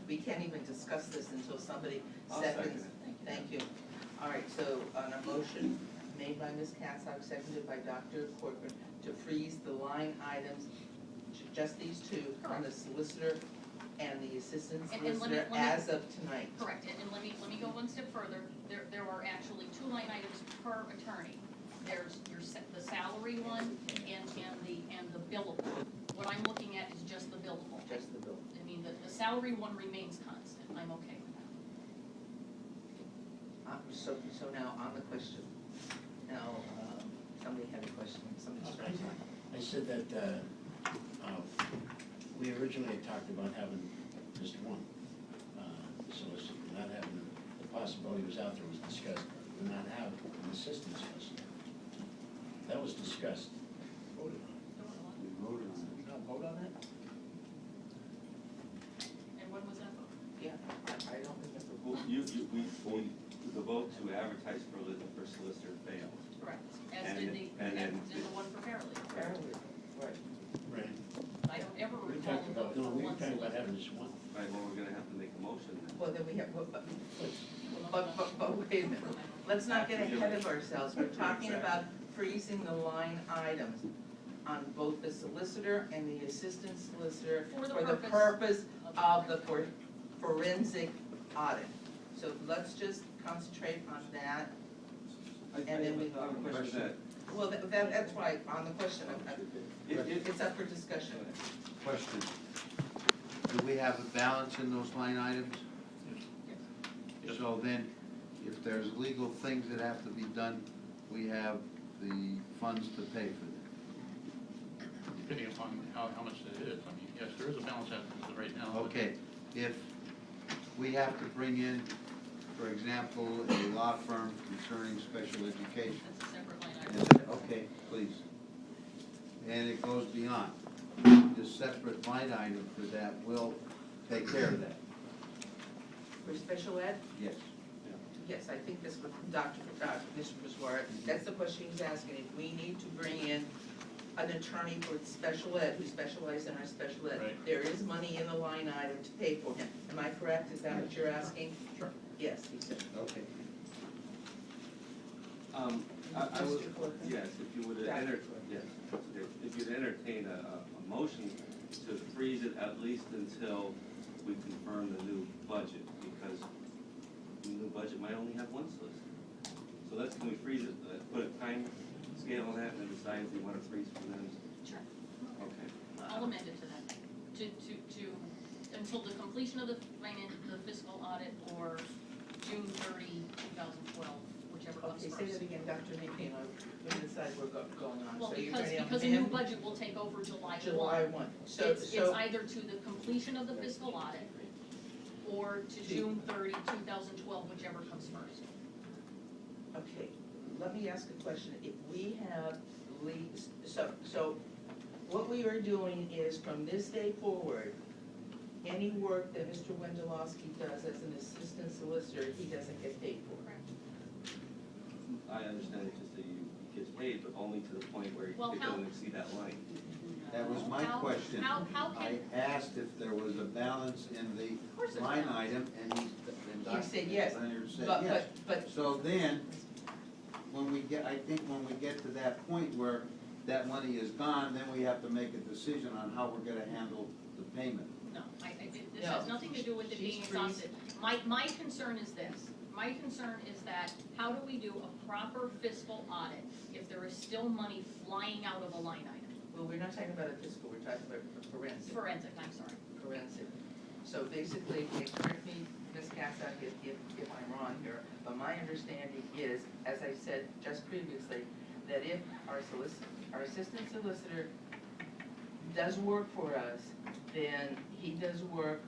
we can't even discuss this until somebody I'll seconds. second Thank you. All right, so on a motion made by Ms. Katsock, seconded by Dr. Corcoran, to freeze the line items, just these two, on the solicitor and the assistant And let me- solicitor as of tonight. Correct, and let me go one step further. There are actually 2 line items per attorney. There's the salary one and the billable. What I'm looking at is just the billable. Just the bill. I mean, the salary one remains constant. I'm okay with that. So now on the question. Now, somebody had a question, somebody's trying to. I said that, we originally had talked about having just one solicitor, not having, the possibility was out there, was discussed, but not have an assistant solicitor. That was discussed, voted on. We voted on it. We don't vote on it? And when was that vote? Yeah, I don't remember. Well, the vote to advertise for a solicitor failed. Correct. As And did then- the one for paralegal. Apparently, right. Right. I don't ever We recall talked a about, vote no, for we were one talking about solicitor. having just one. Right, well, we're gonna have to make a motion then. Well, then we have, but wait a minute. Let's not get ahead of ourselves. We're talking about freezing the line items on both the solicitor and the assistant solicitor For the for the purpose of the forensic audit. So let's just concentrate on that. And then we- have a question that, Well, that's why, on the question, if, it's up for discussion. Question. Do we have a balance in those line items? Yes. So then, if there's legal things that have to be done, we have the funds to pay for them. Depending upon how much it is, I mean, yes, there is a balance as of right now. but- Okay, if we have to bring in, for example, a law firm concerning special education. That's a separate line item. Is it? Okay, please. And it goes beyond. The separate line item for that will take care of that. For special ed? Yes. Yes, I think this was Mr. Broussard, that's the question he's asking, if we need to bring in an attorney for special ed, who specializes in our special ed. Right. There is money in the line item to pay for him, am I correct, is that what you're asking? Sure. Yes, he said. Okay. I would, Mr. Corcoran? yes, if you would Dr. enter, Corcoran. yes, if you'd entertain a motion to freeze it at least until we confirm the new budget, because the new budget might only have one solicitor. So let's, can we freeze it, put a time scale on that and then decide if we want to freeze for them? Sure. Okay. I'll amend it to that, to, until the completion of the fiscal audit or June 30, 2012, whichever comes Okay, first. say that again, Dr. Napino, we decide we're going on, Well, so you're going to because a new budget will take over July 1. July 1, so, It's either to the completion of the fiscal audit or to June 30, 2012, whichever comes first. okay, let me ask a question, if we have so what we are doing is from this day forward, any work that Mr. Wendelowski does as an assistant solicitor, he doesn't get paid for. Correct. I understand it's just that he gets paid, but only to the point where it Well, how- doesn't exceed that line. That was my How- question. how I can- asked if there was a balance in Of the course there's line balance. item, and He said yes, Leonard said but, yes. but, So then, I think when we get to that point where that money is gone, then we have to make a decision on how we're gonna handle the payment. No, this No. has nothing to do with it being She's exhausted. My concern is this. My concern is that, how do we do a proper fiscal audit if there is still money flying out of a line item? well, we're not talking about a fiscal, we're talking about forensic. Forensic, I'm sorry. Forensic. So basically, correct me, Ms. Katsock, if I'm wrong here, but my understanding is, as I said just previously, that if our assistant solicitor does work for us, then he does work,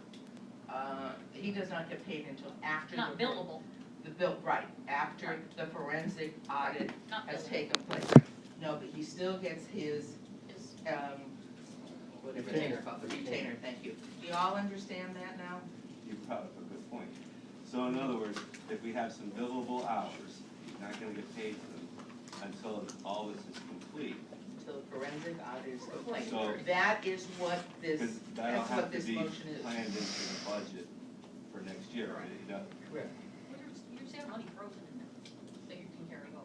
he does not get paid until after Not billable, the bill, right, after the forensic audit not has billable. taken place. No, but he still gets his, Is- whatever, Retainer. retainer, thank you. Do you all understand that now? You brought up a good point. So in other words, if we have some billable hours, he's not gonna get paid for them until all this is complete. Until forensic audit is complete. So- That is what this, Because that'll that's have what to this be motion is. planned into the budget year, you know? Correct. Well, you just have money frozen in there that you can carry over.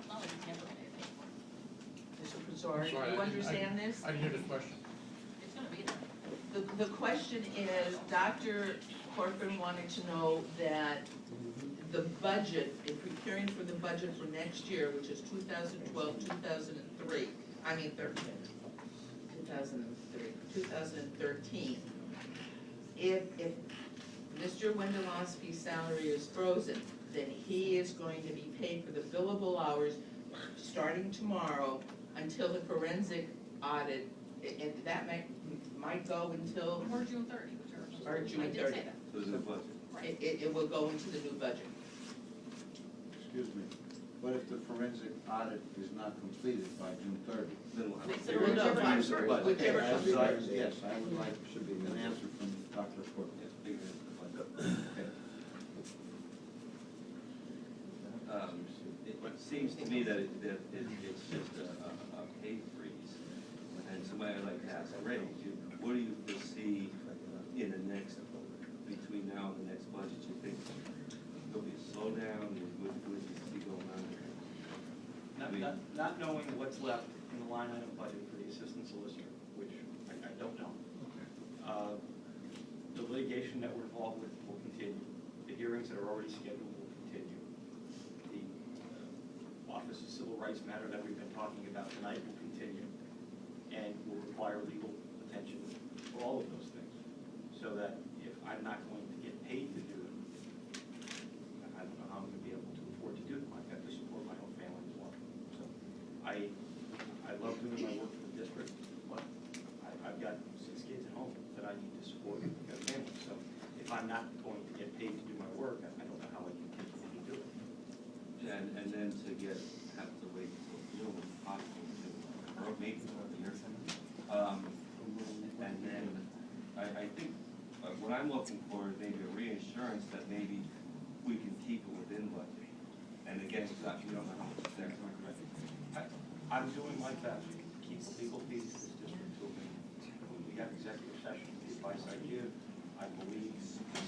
It's not like it's never gonna get paid for. Mr. I'm Pizarro, sorry, do you I didn't- understand this? I didn't hear the question. It's gonna be there. The question is, Dr. Corcoran wanted to know that the budget, in preparing for the budget for next year, which is 2012, 2003, 2013, if Mr. Wendelowski's salary is frozen, then he is going to be paid for the billable hours starting tomorrow until the forensic audit, and that might go until, Or June 30, whichever. Or June I did 30. say that. So the budget. Right. it will go into the new budget. Excuse me, but if the forensic audit is not completed by June 30? Then we'll have. So we'll know by Use the budget. whichever Okay, comes first. yes, I would like an answer from Dr. Corcoran. Yes, figure it the budget. Okay. It seems to me that it's just a pay freeze. And somebody I'd like to ask, Ray, what do you foresee in the next, between now and the next budget? You think there'll be a slowdown, what do you see going on there? Not knowing what's left in the line item budget for the assistant solicitor, which I don't know. The litigation that we're involved with will continue. The hearings that are already scheduled will continue. The Office of Civil Rights matter that we've been talking about tonight will continue and will require legal attention for all of those things. So that if I'm not going to get paid to do it, I don't know how I'm going to be able to afford to do them. I've got to support my own family as well. So I love doing my work for the district, but I've got 6 kids at home that I need to support. I've got a family. So if I'm not going to get paid to do my work, I don't know how I can continue to do it. And then to have to wait until June, if possible, or maybe a year. And then I think what I'm looking for is maybe a reassurance that maybe we can keep it within budget. And again, we don't know how much is there. I'm doing my best to keep the legal fees to this district moving. When we have executive session, the advice I give, I believe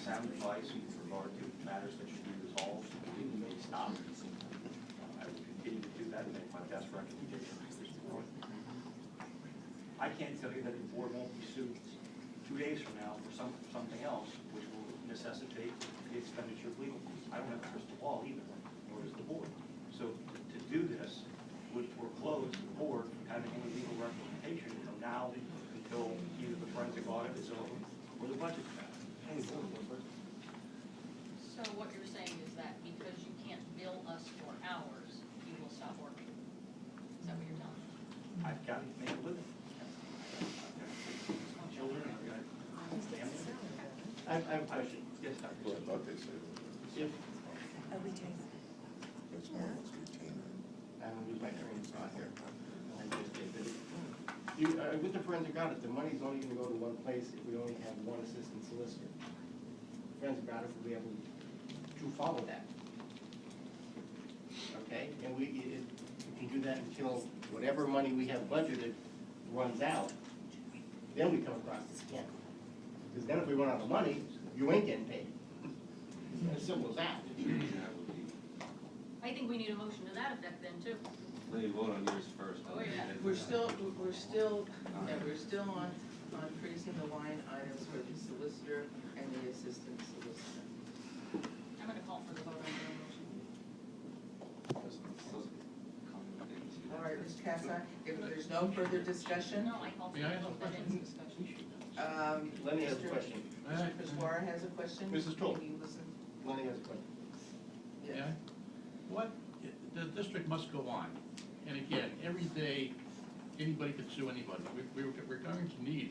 sound advice with regard to matters that should be resolved, we may stop. I will continue to do that and make my best recommendation to this board. I can't tell you that the board won't be sued 2 days from now for something else, which will necessitate the expenditure of legal fees. I don't have a crystal ball either, nor does the board. So to do this would foreclose the board from having any legal representation from now until either the forensic audit is over or the budget's passed. So what you're saying is that because you can't bill us for hours, you will stop working? Is that what you're telling me? I've got to make a living. I've got children, I've got family. I have a question. Yes, Dr. If, Are we taking? I'm gonna use my train of thought here. I just did it. With the forensic audit, the money's only gonna go to one place if we only have one assistant solicitor. Forensic audit will be able to follow that. Okay, and we can do that until whatever money we have budgeted runs out, then we come across this again. Because then if we run out of money, you ain't getting paid. As simple as that. That would be, I think we need a motion to that effect then, too. let me vote on yours first. Oh, yeah. We're still on freezing the line items for the solicitor and the assistant solicitor. I'm gonna call for the vote on the motion. All right, Ms. Katsock, if there's no further discussion, No, I called for May I the ask a vote, that question? ends discussion. Lenny has a Mr. question. Mr. Pasquara has a question? Mrs. Toll. Can you listen? Lenny has a question. Yes. Yeah? What, the district must go on. And again, every day, anybody could sue anybody. We're going to need